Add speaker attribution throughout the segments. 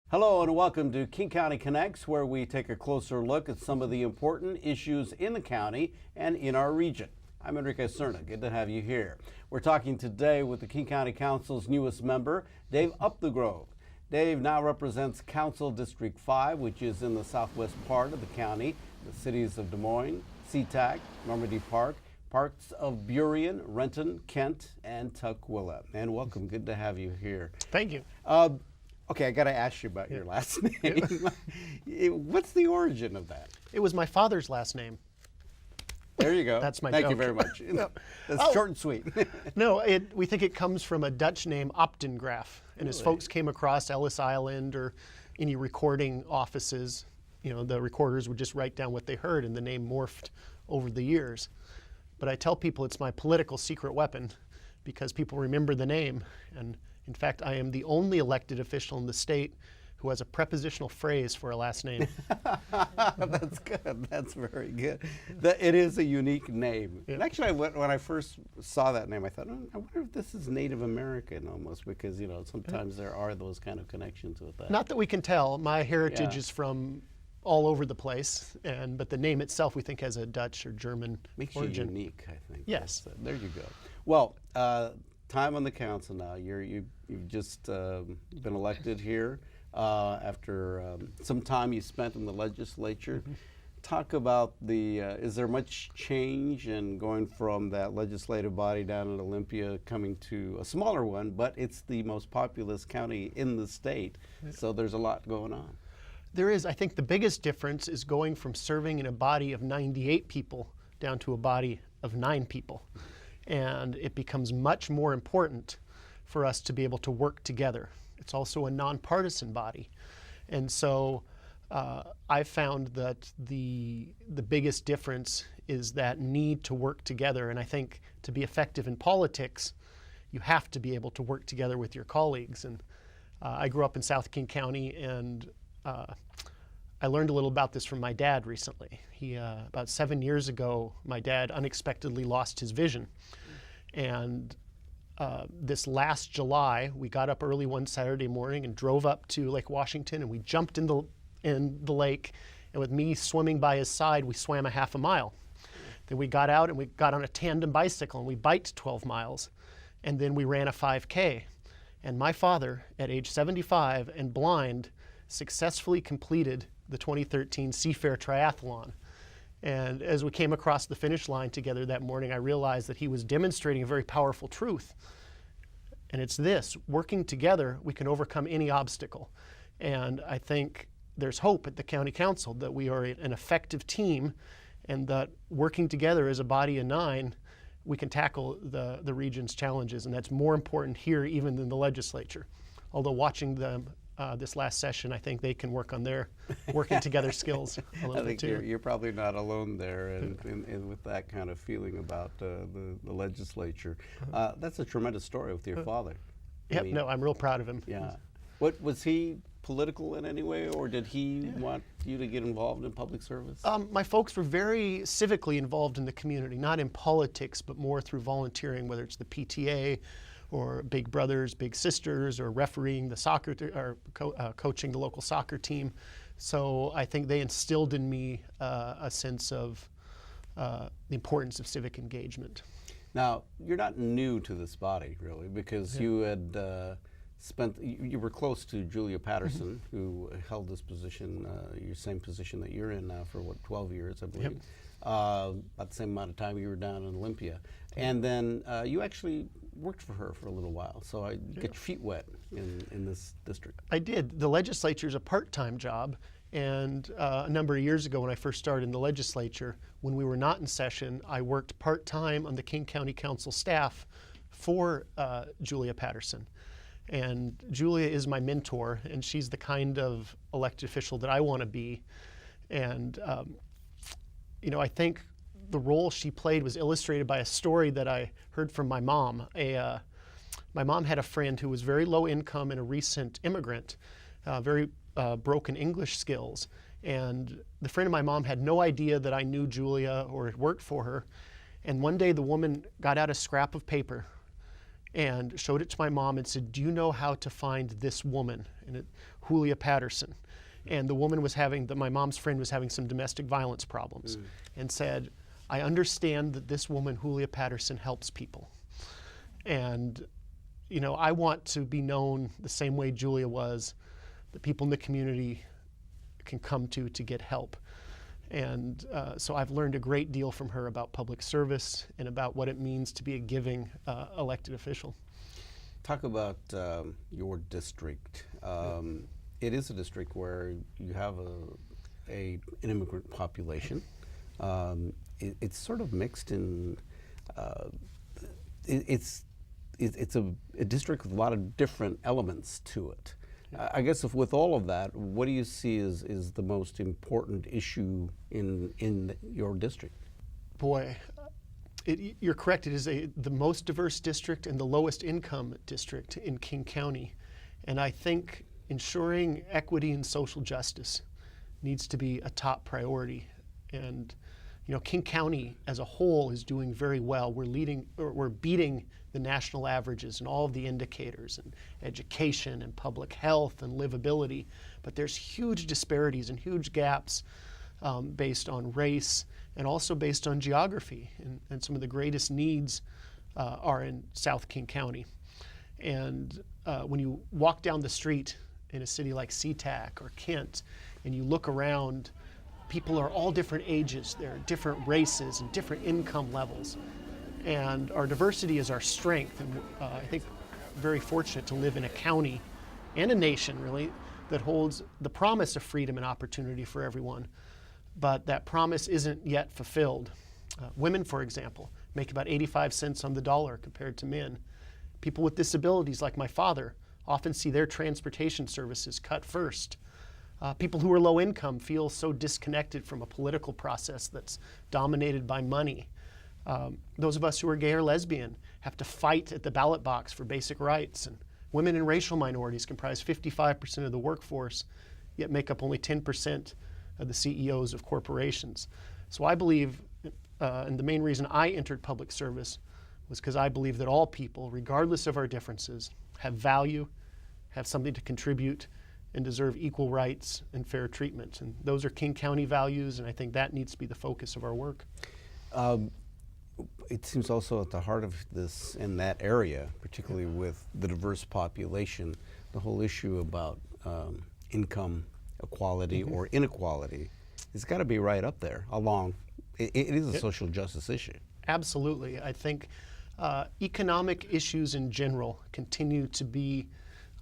Speaker 1: Hello and welcome to King County Connects, where we take a closer look at some of the important issues in the county and in our region. I'm Enrique Cerna. Good to have you here. We're talking today with the King County Council's newest member, Dave Upthegrove. Dave now represents Council District 5, which is in the southwest part of the county, the cities of Des Moines, SeaTac, Normandy Park, parts of Burien, Renton, Kent, and Tukwila. And welcome. Good to have you here.
Speaker 2: Thank you.
Speaker 1: Okay, I got to ask you about your last name. What's the origin of that?
Speaker 2: It was my father's last name.
Speaker 1: There you go.
Speaker 2: That's my
Speaker 1: Thank
Speaker 2: joke.
Speaker 1: you very much. That's short and sweet.
Speaker 2: No, we think it comes from a Dutch name, Upthegrove. And as folks came across Ellis Island or any recording offices, you know, the recorders would just write down what they heard, and the name morphed over the years. But I tell people it's my political secret weapon because people remember the name. And in fact, I am the only elected official in the state who has a prepositional phrase for a last name.
Speaker 1: That's good. That's very good. It is a unique name.
Speaker 2: Yeah.
Speaker 1: And actually, when I first saw that name, I thought, oh, I wonder if this is Native American almost, because, you know, sometimes there are those kind of connections with that.
Speaker 2: Not that we can tell. My heritage
Speaker 1: Yeah.
Speaker 2: is from all over the place, but the name itself we think has a Dutch or German
Speaker 1: Makes
Speaker 2: origin.
Speaker 1: you unique, I think.
Speaker 2: Yes.
Speaker 1: There you go. Well, time on the council now. You've just been elected here after some time you spent in the legislature.
Speaker 2: Mm-hmm.
Speaker 1: Talk about is there much change in going from that legislative body down in Olympia coming to a smaller one, but it's the most populous county in the state, so there's a lot going on.
Speaker 2: There is. I think the biggest difference is going from serving in a body of 98 people down to a body of 9 people. And it becomes much more important for us to be able to work together. It's also a nonpartisan body. And so I found that the biggest difference is that need to work together. And I think to be effective in politics, you have to be able to work together with your colleagues. And I grew up in South King County, and I learned a little about this from my dad recently. About 7 years ago, my dad unexpectedly lost his vision. And this last July, we got up early one Saturday morning and drove up to Lake Washington, and we jumped in the lake. And with me swimming by his side, we swam a half a mile. Then we got out and we got on a tandem bicycle and we biked 12 miles. And then we ran a 5K. And my father, at age 75 and blind, successfully completed the 2013 Seafair Triathlon. And as we came across the finish line together that morning, I realized that he was demonstrating a very powerful truth. And it's this: working together, we can overcome any obstacle. And I think there's hope at the County Council that we are an effective team, and that working together as a body of 9, we can tackle the region's challenges. And that's more important here even than the legislature. Although watching them this last session, I think they can work on their working together skills a little bit too.
Speaker 1: I think you're probably not alone there, and with that kind of feeling about the legislature. That's a tremendous story with your father.
Speaker 2: Yep, no, I'm real proud of him.
Speaker 1: Yeah. What was he political in any way, or did he want you to get involved in public service?
Speaker 2: My folks were very civically involved in the community, not in politics, but more through volunteering, whether it's the PTA or Big Brothers, Big Sisters, or refereeing the soccer, or coaching the local soccer team. So I think they instilled in me a sense of the importance of civic engagement.
Speaker 1: Now, you're not new to this body, really, because you had you were close to Julia Patterson, who held this position, your same position that you're in now for, 12 years, I believe. Yep. About the same amount of time you were down in Olympia. And then you actually worked for her for a little while, so I get your feet wet in this district.
Speaker 2: I did. The legislature is a part-time job, and a number of years ago when I first started in the legislature, when we were not in session, I worked part-time on the King County Council staff for Julia Patterson. And Julia is my mentor, and she's the kind of elected official that I want to be. And you know, I think the role she played was illustrated by a story that I heard from my mom. My mom had a friend who was very low income and a recent immigrant, very broken English skills. And the friend of my mom had no idea that I knew Julia or had worked for her. And one day the woman got out a scrap of paper and showed it to my mom and said, "Do you know how to find this woman?" Julia Patterson. And the woman was my mom's friend was having some domestic violence problems, and said, "I understand that this woman, Julia Patterson, helps people. And, I want to be known the same way Julia was, that people in the community can come to get help." And so I've learned a great deal from her about public service and about what it means to be a giving elected official.
Speaker 1: Talk about your district. It is a district where you have an immigrant population. It's sort of mixed in. It's a district with a lot of different elements to it. I guess with all of that, what do you see is the most important issue in your district?
Speaker 2: Boy, you're correct. It is the most diverse district and the lowest income district in King County. And I think ensuring equity and social justice needs to be a top priority. And King County as a whole is doing very well. We're beating the national averages in all of the indicators, and education and public health and livability. But there's huge disparities and huge gaps based on race and also based on geography. And some of the greatest needs are in South King County. And when you walk down the street in a city like SeaTac or Kent, and you look around, people are all different ages, they're different races and different income levels. And our diversity is our strength. And I think very fortunate to live in a county and a nation, really, that holds the promise of freedom and opportunity for everyone. But that promise isn't yet fulfilled. Women, for example, make about 85 cents on the dollar compared to men. People with disabilities, like my father, often see their transportation services cut first. People who are low income feel so disconnected from a political process that's dominated by money. Those of us who are gay or lesbian have to fight at the ballot box for basic rights. And women and racial minorities comprise 55% of the workforce, yet make up only 10% of the CEOs of corporations. So I believe, and the main reason I entered public service was because I believe that all people, regardless of our differences, have value, have something to contribute, and deserve equal rights and fair treatment. And those are King County values, and I think that needs to be the focus of our work.
Speaker 1: It seems also at the heart of this, in that area, particularly with the diverse population, the whole issue about income equality or inequality has got to be right up there along. It is a social justice issue.
Speaker 2: Absolutely. I think economic issues in general continue to be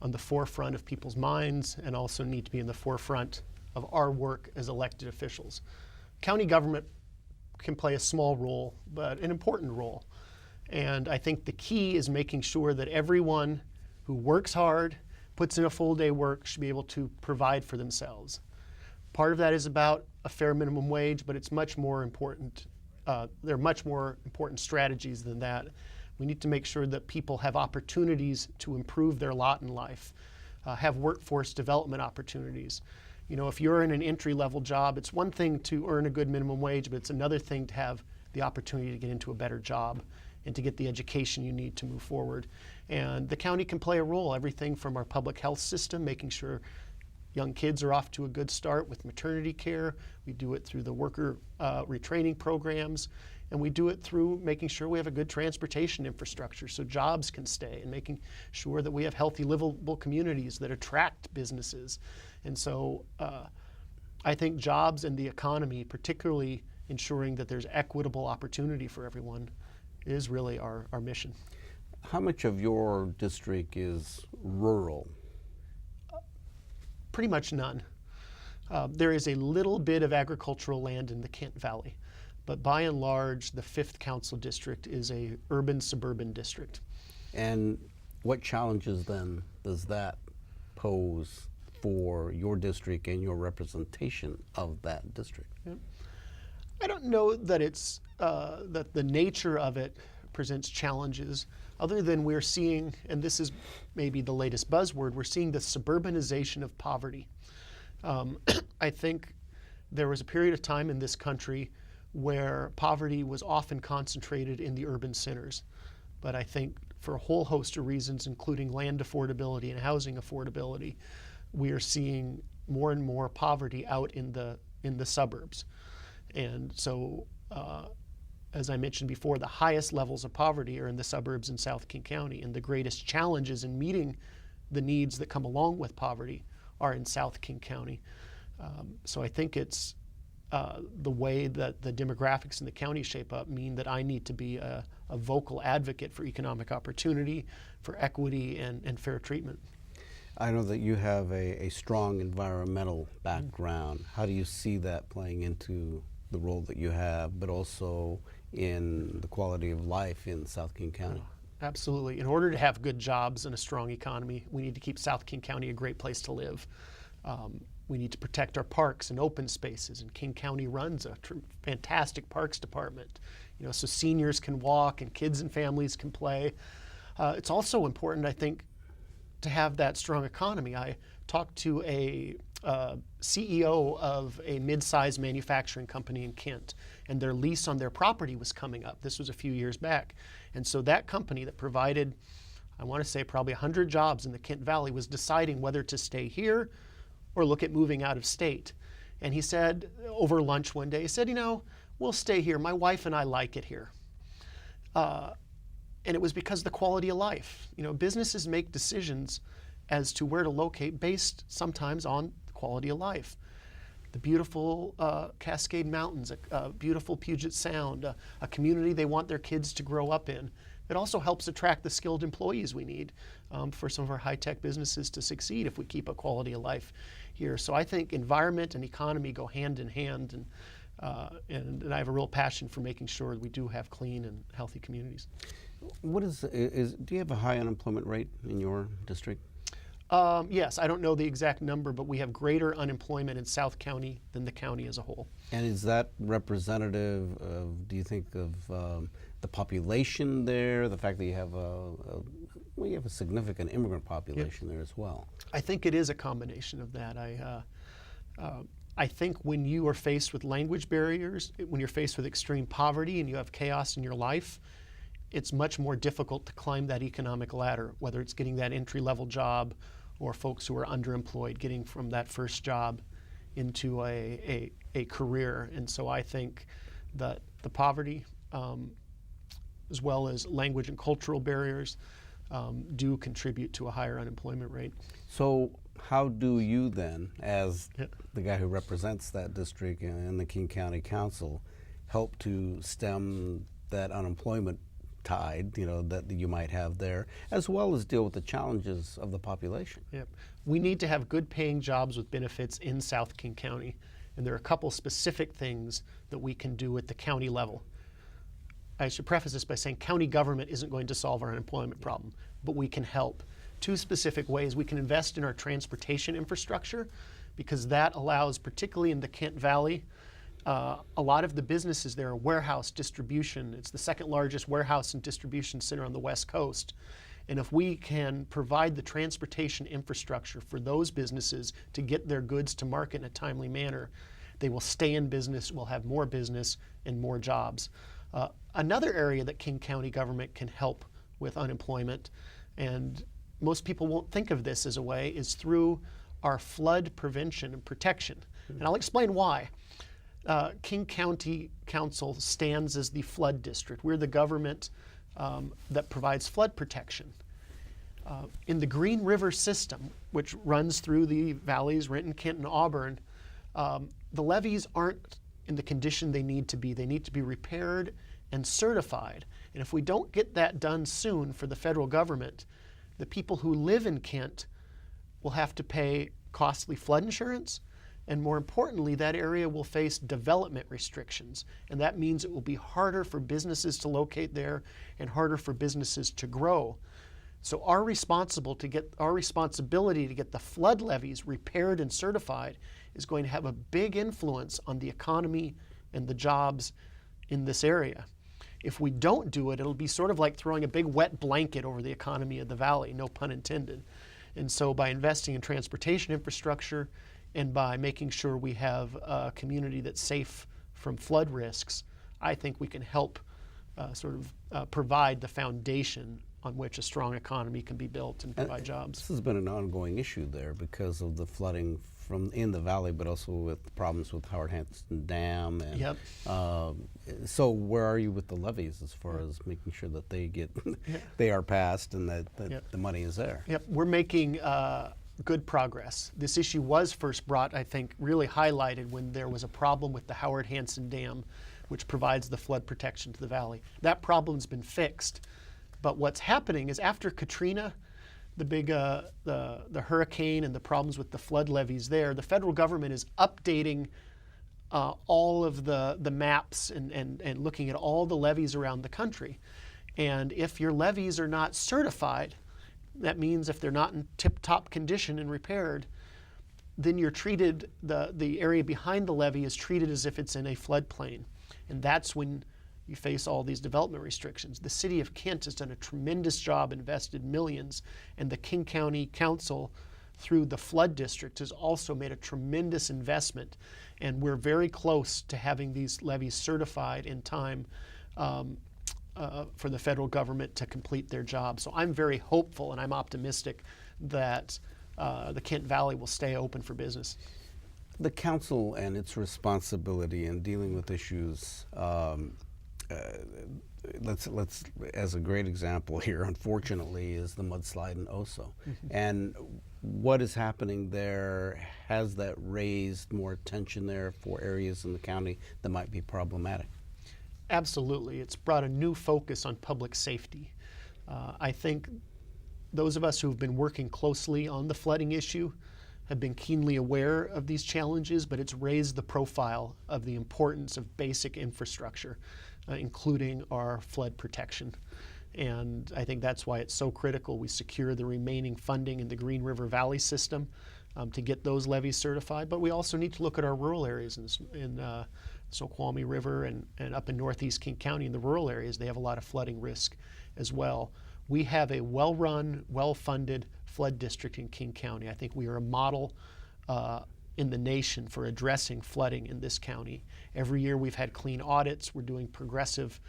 Speaker 2: on the forefront of people's minds and also need to be in the forefront of our work as elected officials. County government can play a small role, but an important role. And I think the key is making sure that everyone who works hard, puts in a full day work, should be able to provide for themselves. Part of that is about a fair minimum wage, but it's much more important. There are much more important strategies than that. We need to make sure that people have opportunities to improve their lot in life, have workforce development opportunities. You know, if you're in an entry-level job, it's one thing to earn a good minimum wage, but it's another thing to have the opportunity to get into a better job and to get the education you need to move forward. And the county can play a role, everything from our public health system, making sure young kids are off to a good start with maternity care. We do it through the worker retraining programs. And we do it through making sure we have a good transportation infrastructure so jobs can stay, and making sure that we have healthy, livable communities that attract businesses. And so I think jobs and the economy, particularly ensuring that there's equitable opportunity for everyone, is really our mission.
Speaker 1: How much of your district is rural?
Speaker 2: Pretty much none. There is a little bit of agricultural land in the Kent Valley, but by and large, the 5th Council District is a urban-suburban district.
Speaker 1: And what challenges then does that pose for your district and your representation of that district?
Speaker 2: Yeah. I don't know that it's that the nature of it presents challenges, other than we're seeing, and this is maybe the latest buzzword, we're seeing the suburbanization of poverty. I think there was a period of time in this country where poverty was often concentrated in the urban centers. But I think for a whole host of reasons, including land affordability and housing affordability, we are seeing more and more poverty out in the suburbs. And so, as I mentioned before, the highest levels of poverty are in the suburbs in South King County, and the greatest challenges in meeting the needs that come along with poverty are in South King County. So I think it's the way that the demographics in the county shape up mean that I need to be a vocal advocate for economic opportunity, for equity, and fair treatment.
Speaker 1: I know that you have a strong environmental background. How do you see that playing into the role that you have, but also in the quality of life in South King County?
Speaker 2: Absolutely. In order to have good jobs and a strong economy, we need to keep South King County a great place to live. We need to protect our parks and open spaces, and King County runs a fantastic parks department, so seniors can walk and kids and families can play. It's also important, I think, to have that strong economy. I talked to a CEO of a mid-sized manufacturing company in Kent, and their lease on their property was coming up. This was a few years back. And so that company that provided, I want to say, probably 100 jobs in the Kent Valley was deciding whether to stay here or look at moving out of state. And he said, over lunch one day, he said, we'll stay here. My wife and I like it here. And it was because of the quality of life. Businesses make decisions as to where to locate based sometimes on the quality of life. The beautiful Cascade Mountains, a beautiful Puget Sound, a community they want their kids to grow up in. It also helps attract the skilled employees we need for some of our high-tech businesses to succeed if we keep a quality of life here. So I think environment and economy go hand in hand, and I have a real passion for making sure we do have clean and healthy communities.
Speaker 1: Do you have a high unemployment rate in your district?
Speaker 2: Yes, I don't know the exact number, but we have greater unemployment in South County than the county as a whole.
Speaker 1: And is that representative of, do you think, of the population there, the fact that you have a significant immigrant population there as well?
Speaker 2: I think it is a combination of that. I think when you are faced with language barriers, when you're faced with extreme poverty and you have chaos in your life, it's much more difficult to climb that economic ladder, whether it's getting that entry-level job or folks who are underemployed, getting from that first job into a career. And so I think that the poverty, as well as language and cultural barriers, do contribute to a higher unemployment rate.
Speaker 1: So how do you then, as the guy who represents that district in the King County Council, help to stem that unemployment tide, that you might have there, as well as deal with the challenges of the population?
Speaker 2: Yep. We need to have good paying jobs with benefits in South King County. And there are a couple specific things that we can do at the county level. I should preface this by saying county government isn't going to solve our unemployment problem, but we can help. Two specific ways: we can invest in our transportation infrastructure, because that allows, particularly in the Kent Valley, a lot of the businesses there are warehouse distribution. It's the second largest warehouse and distribution center on the West Coast. And if we can provide the transportation infrastructure for those businesses to get their goods to market in a timely manner, they will stay in business, will have more business and more jobs. Another area that King County government can help with unemployment, and most people won't think of this as a way, is through our flood prevention and protection. And I'll explain why. King County Council stands as the flood district. We're the government that provides flood protection. In the Green River system, which runs through the valleys, Renton, Kent, and Auburn, the levees aren't in the condition they need to be. They need to be repaired and certified. And if we don't get that done soon for the federal government, the people who live in Kent will have to pay costly flood insurance. And more importantly, that area will face development restrictions. And that means it will be harder for businesses to locate there and harder for businesses to grow. So our responsibility to get the flood levees repaired and certified is going to have a big influence on the economy and the jobs in this area. If we don't do it, it'll be sort of like throwing a big wet blanket over the economy of the valley, no pun intended. And so by investing in transportation infrastructure and by making sure we have a community that's safe from flood risks, I think we can help provide the foundation on which a strong economy can be built and provide jobs.
Speaker 1: This has been an ongoing issue there because of the flooding from in the valley, but also with problems with Howard Hanson Dam. And,
Speaker 2: Yep.
Speaker 1: So where are you with the levees as far as making sure that they get they are passed and that the money is there?
Speaker 2: Yep, we're making good progress. This issue was first brought, I think, really highlighted when there was a problem with the Howard Hanson Dam, which provides the flood protection to the valley. That problem's been fixed, but what's happening is after Katrina, the big the hurricane and the problems with the flood levees there, the federal government is updating all of the maps and looking at all the levees around the country. And if your levees are not certified, that means if they're not in tip-top condition and repaired, then you're treated, the area behind the levee is treated as if it's in a floodplain. And that's when you face all these development restrictions. The city of Kent has done a tremendous job, invested millions, and the King County Council, through the flood district, has also made a tremendous investment. And we're very close to having these levees certified in time for the federal government to complete their job. So I'm very hopeful and I'm optimistic that the Kent Valley will stay open for business.
Speaker 1: The council and its responsibility in dealing with issues, let's as a great example here, unfortunately, is the mudslide in Oso. Mm-hmm. And what is happening there? Has that raised more attention there for areas in the county that might be problematic?
Speaker 2: Absolutely. It's brought a new focus on public safety. I think those of us who've been working closely on the flooding issue have been keenly aware of these challenges, but it's raised the profile of the importance of basic infrastructure, including our flood protection. And I think that's why it's so critical we secure the remaining funding in the Green River Valley system to get those levees certified. But we also need to look at our rural areas in Snoqualmie River and up in northeast King County. In the rural areas, they have a lot of flooding risk as well. We have a well-run, well-funded flood district in King County. I think we are a model in the nation for addressing flooding in this county. Every year we've had clean audits. We're doing progressive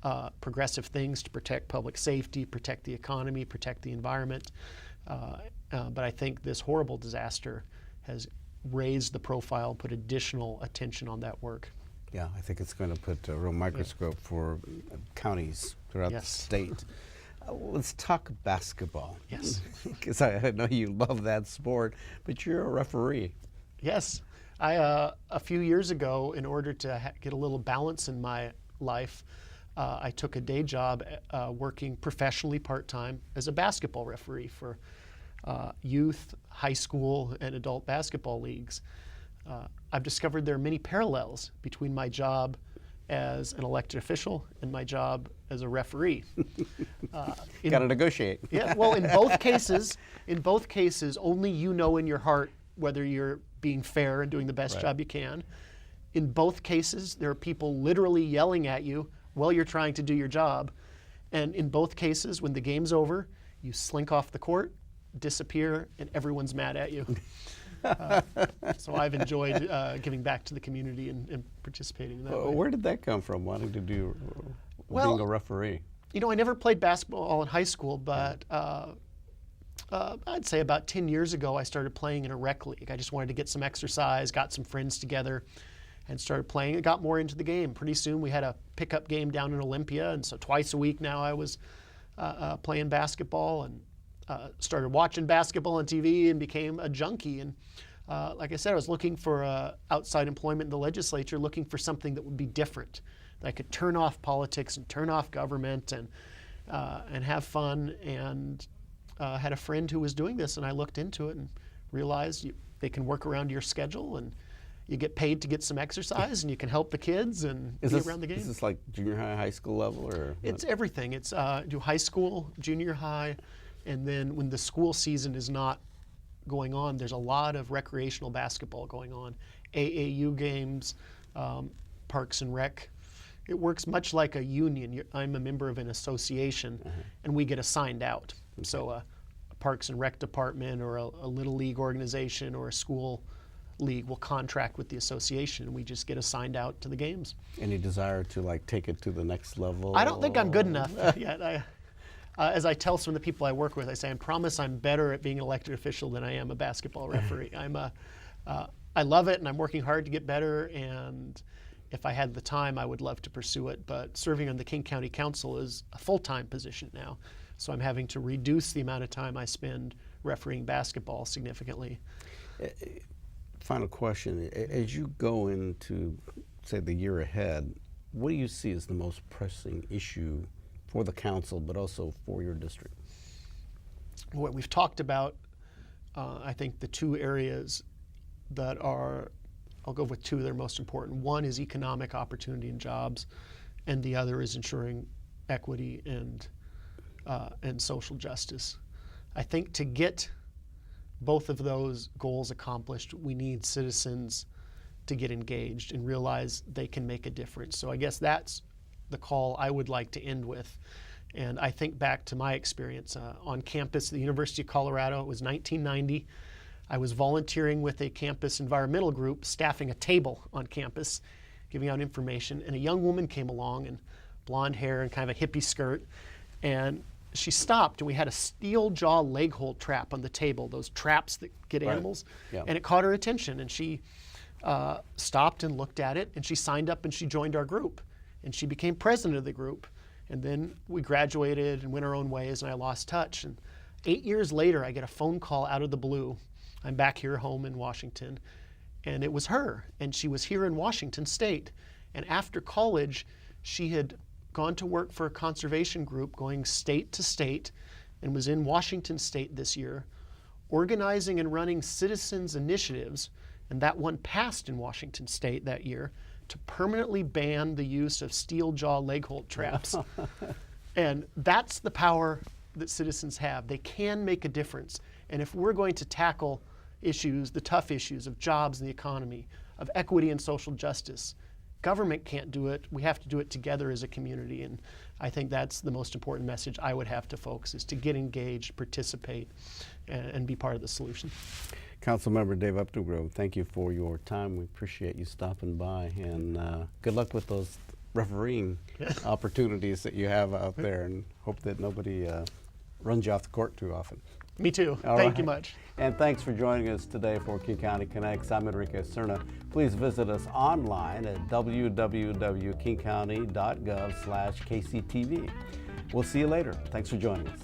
Speaker 2: things to protect public safety, protect the economy, protect the environment. But I think this horrible disaster has raised the profile, put additional attention on that work.
Speaker 1: Yeah, I think it's going to put a real microscope for counties throughout the state. Let's talk basketball.
Speaker 2: Yes.
Speaker 1: Because I know you love that sport, but you're a referee.
Speaker 2: Yes. A few years ago, in order to get a little balance in my life, I took a day job working professionally part-time as a basketball referee for youth, high school, and adult basketball leagues. I've discovered there are many parallels between my job as an elected official and my job as a referee.
Speaker 1: Got to negotiate.
Speaker 2: Yeah, well, in both cases, only you know in your heart whether you're being fair and doing the best job you can. In both cases, there are people literally yelling at you while you're trying to do your job. And in both cases, when the game's over, you slink off the court, disappear, and everyone's mad at you. So I've enjoyed giving back to the community and participating in that way.
Speaker 1: Where did that come from, wanting to do being a referee?
Speaker 2: You know, I never played basketball in high school, but I'd say about 10 years ago I started playing in a rec league. I just wanted to get some exercise, got some friends together, and started playing. It got more into the game. Pretty soon we had a pickup game down in Olympia, and so twice a week now I was playing basketball and started watching basketball on TV and became a junkie. And like I said, I was looking for outside employment in the legislature, looking for something that would be different, that I could turn off politics and turn off government and have fun. And had a friend who was doing this, and I looked into it and realized they can work around your schedule, and you get paid to get some exercise, and you can help the kids and be around the game.
Speaker 1: Is this like junior high, high school level, or?
Speaker 2: It's everything. It's do high school, junior high, and then when the school season is not going on, there's a lot of recreational basketball going on, AAU games, Parks and Rec. It works much like a union. I'm a member of an association, and we get assigned out. So a Parks and Rec department or a Little League organization or a school league will contract with the association, and we just get assigned out to the games.
Speaker 1: Any desire to like take it to the next level?
Speaker 2: I don't think I'm good enough yet. as I tell some of the people I work with, I say, I promise I'm better at being an elected official than I am a basketball referee. I love it, and I'm working hard to get better, and if I had the time, I would love to pursue it, but serving on the King County Council is a full-time position now, so I'm having to reduce the amount of time I spend refereeing basketball significantly.
Speaker 1: Final question, as you go into, say, the year ahead, what do you see as the most pressing issue for the council, but also for your district?
Speaker 2: What we've talked about, I think the two areas that are, I'll go with two that are most important. One is economic opportunity and jobs, and the other is ensuring equity and social justice. I think to get both of those goals accomplished, we need citizens to get engaged and realize they can make a difference. So I guess that's the call I would like to end with. And I think back to my experience on campus at the University of Colorado. It was 1990. I was volunteering with a campus environmental group, staffing a table on campus, giving out information, and a young woman came along in blonde hair and kind of a hippie skirt, and she stopped, and we had a steel jaw leg hold trap on the table, those traps that get animals, and it caught her attention, and she stopped and looked at it, and she signed up and she joined our group, and she became president of the group, and then we graduated and went our own ways, and I lost touch. And 8 years later, I get a phone call out of the blue. I'm back here home in Washington, and it was her, and she was here in Washington State, and after college, she had gone to work for a conservation group going state to state, and was in Washington State this year, organizing and running citizens initiatives, and that one passed in Washington State that year, to permanently ban the use of steel jaw leg hold traps. And that's the power that citizens have. They can make a difference. And if we're going to tackle issues, the tough issues of jobs and the economy, of equity and social justice, government can't do it. We have to do it together as a community. And I think that's the most important message I would have to folks, is to get engaged, participate, and be part of the solution.
Speaker 1: Councilmember Dave Upthegrove, thank you for your time. We appreciate you stopping by, and good luck with those refereeing opportunities that you have out there, and hope that nobody runs you off the court too often.
Speaker 2: Me too. Thank you much.
Speaker 1: And thanks for joining us today for King County Connects. I'm Enrique Cerna. Please visit us online at www.kingcounty.gov/KCTV. We'll see you later. Thanks for joining us.